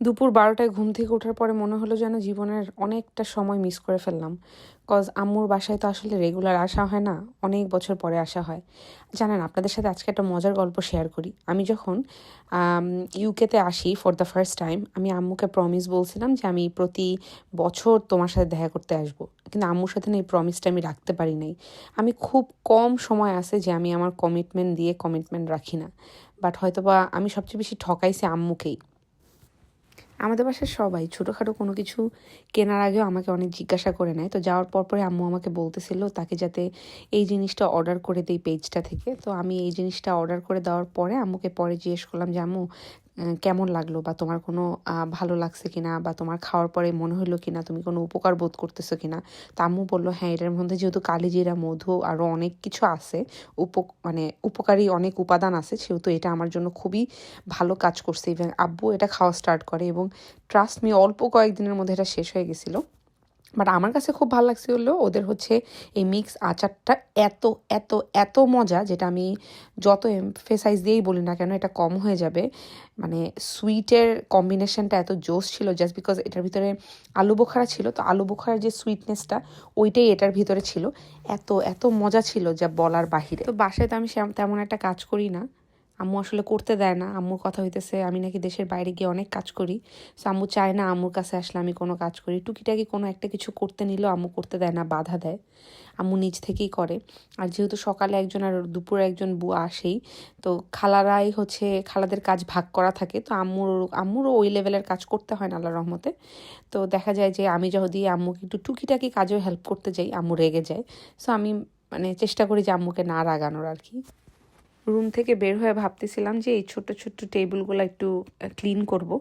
দুপুর 12টায় ঘুম থেকে ওঠার পরে মনে হলো যেন জীবনের অনেকটা সময় মিস করে ফেললাম। কজ আম্মুর বাসায় তো আসলে রেগুলার আসা হয় না, অনেক বছর পরে আসা হয়। জানেন, আপনাদের সাথে আজকে একটা মজার গল্প শেয়ার করি। আমি যখন ইউকেতে আসি ফর দ্য ফার্স্ট টাইম, আমি আম্মুকে প্রমিস বলছিলাম যে আমি প্রতি বছর তোমার সাথে দেখা করতে আসবো, কিন্তু আম্মুর সাথে না এই প্রমিসটা আমি রাখতে পারি নাই। আমি খুব কম সময় আছে যে আমি আমার কমিটমেন্ট রাখি না, বাট হয়তোবা আমি সবচেয়ে বেশি ঠকাইছি আম্মুকেই। আমাদের বাসার সবাই ছোটোখাটো কোনো কিছু কেনার আগেও আমাকে অনেক জিজ্ঞাসা করে নেয়। তো যাওয়ার পরে আম্মু আমাকে বলতেছিল তাকে যাতে এই জিনিসটা অর্ডার করে দিই পেজটা থেকে। তো আমি এই জিনিসটা অর্ডার করে দেওয়ার পরে আম্মুকে পরে জিজ্ঞেস করলাম যে আম্মু কেমন লাগলো, বা তোমার কোনো ভালো লাগছে কিনা, বা তোমার খাওয়ার পরে মনে হলো কিনা, তুমি কোনো উপকার বোধ করতেছো কিনা। তো আম্মু বললো হ্যাঁ, এটার মধ্যে যেহেতু কালিজিরা, মধু আরও অনেক কিছু আছে, মানে উপকারী অনেক উপাদান আছে, সেহেতু এটা আমার জন্য খুবই ভালো কাজ করছে। ইভেন আব্বু এটা খাওয়া স্টার্ট করে এবং ট্রাস্ট মি অল্প কয়েকদিনের মধ্যে এটা শেষ হয়ে গেছিলো। বাট আমার কাছে খুব ভালো লাগছে হলো ওদের হচ্ছে এই মিক্স আচারটা এত এত এত মজা, যেটা আমি যত এমফেসাইজ দিয়েই বলি না কেন এটা কম হয়ে যাবে। মানে সুইটের কম্বিনেশনটা এত জোস ছিল, জাস্ট বিকজ এটার ভিতরে আলু বোখারা ছিল। তো আলু বোখারার যে সুইটনেসটা ওইটাই এটার ভিতরে ছিল। এত এত মজা ছিল যা বলার বাহিরে। তো বাসায় তো আমি তেমন একটা কাজ করি না, আম্মু আসলে করতে দেয় না। আম্মুর কথা হইতেছে আমি নাকি দেশের বাইরে গিয়ে অনেক কাজ করি, সো আম্মু চায় না আম্মুর কাছে আসলে আমি কোনো কাজ করি। টুকিটাকি কোনো একটা কিছু করতে নিলেও আম্মু করতে দেয় না, বাধা দেয়। আম্মু নিজ থেকেই করে। আর যেহেতু সকালে একজন আর দুপুরে একজন বুয়া আসেই, তো খালারাই হচ্ছে খালাদের কাজ ভাগ করা থাকে। তো আম্মুরও ওই লেভেলের কাজ করতে হয় না আল্লাহর রহমতে। তো দেখা যায় যে আমি যদি আম্মুকে একটু টুকিটাকি কাজেও হেল্প করতে যাই, আম্মু রেগে যায়। সো আমি মানে চেষ্টা করি যে আম্মুকে না রাগানোর আর কি। রুম থেকে বের হয়ে ভাবতেছিলাম যে এই ছোট্ট ছোট্ট টেবিলগুলো একটু ক্লিন করব।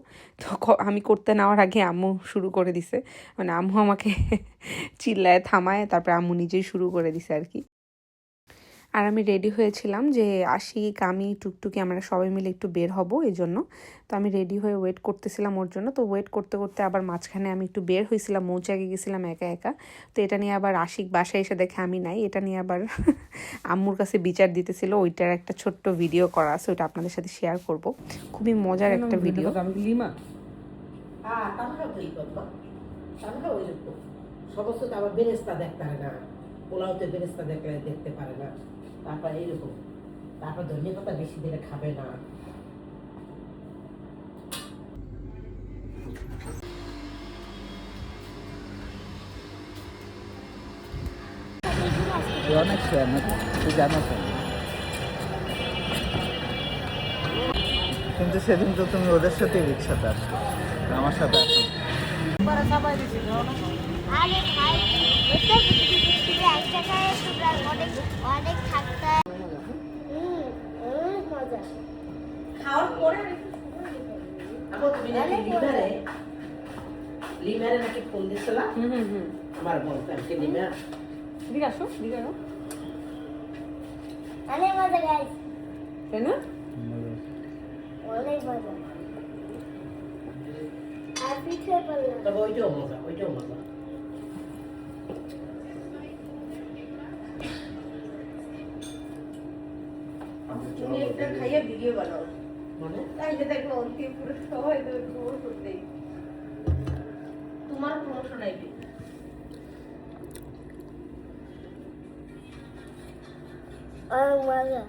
তো আমি করতে নেওয়ার আগে আম্মু শুরু করে দিছে, মানে আম্মু আমাকে চিল্লায় থামায়, তারপরে আম্মু নিজেই শুরু করে দিছে আর কি। আর আমি রেডি হয়েছিলাম যে আশিক, আমি, টুকটুকি আমরা সবাই মিলে একটু বের হব এই জন্য। তো আমি রেডি হয়ে ওয়েট করতেছিলাম ওর জন্য। তো ওয়েট করতে করতে আবার মাঝখানে আমি একটু বের হয়েছিলাম, মৌচাকে গেছিলাম একা একা। তো এটা নিয়ে আবার আশিক বাসায় এসে দেখে আমি নাই, এটা নিয়ে আবার আম্মুর কাছে বিচার দিতেছিল। ওইটার একটা ছোট্ট ভিডিও করা আছে, ওইটা আপনাদের সাথে শেয়ার করব। খুবই মজার একটা ভিডিও। সমস্ত তো আবার বেরেস্তা দেখতে হয় না, পোলাওতে বেরেস্তা দেখলে দেখতে পারে না, তারপর এইরকম, তারপর ধনিয়া পাতা বেশি দিলে খাবে না। অনেক তুই জানো তো, কিন্তু সেদিন তো তুমি ওদের সাথে রিক্সাতে আসছো, আমার সাথে আসো। খাওয়ার পরে লিমারে নাকি ফোন দিছিল, আমার বলতে আর কি লিমা দিকে আসো, দিকে আসো। অনেক মজা গাইস, তাই না? অনেক মজা। আর পিঠে পারলাম, তবে ওইটাও মজা, ওইটাও মজা। তুমি একটা খাইয়া ভিডিও বানাও, মানে তাইলে দেখো অন্তিম পুরো সবাই দেবে প্রমোশন দেই, তোমার প্রমোশন আইবে। অনেক মজা।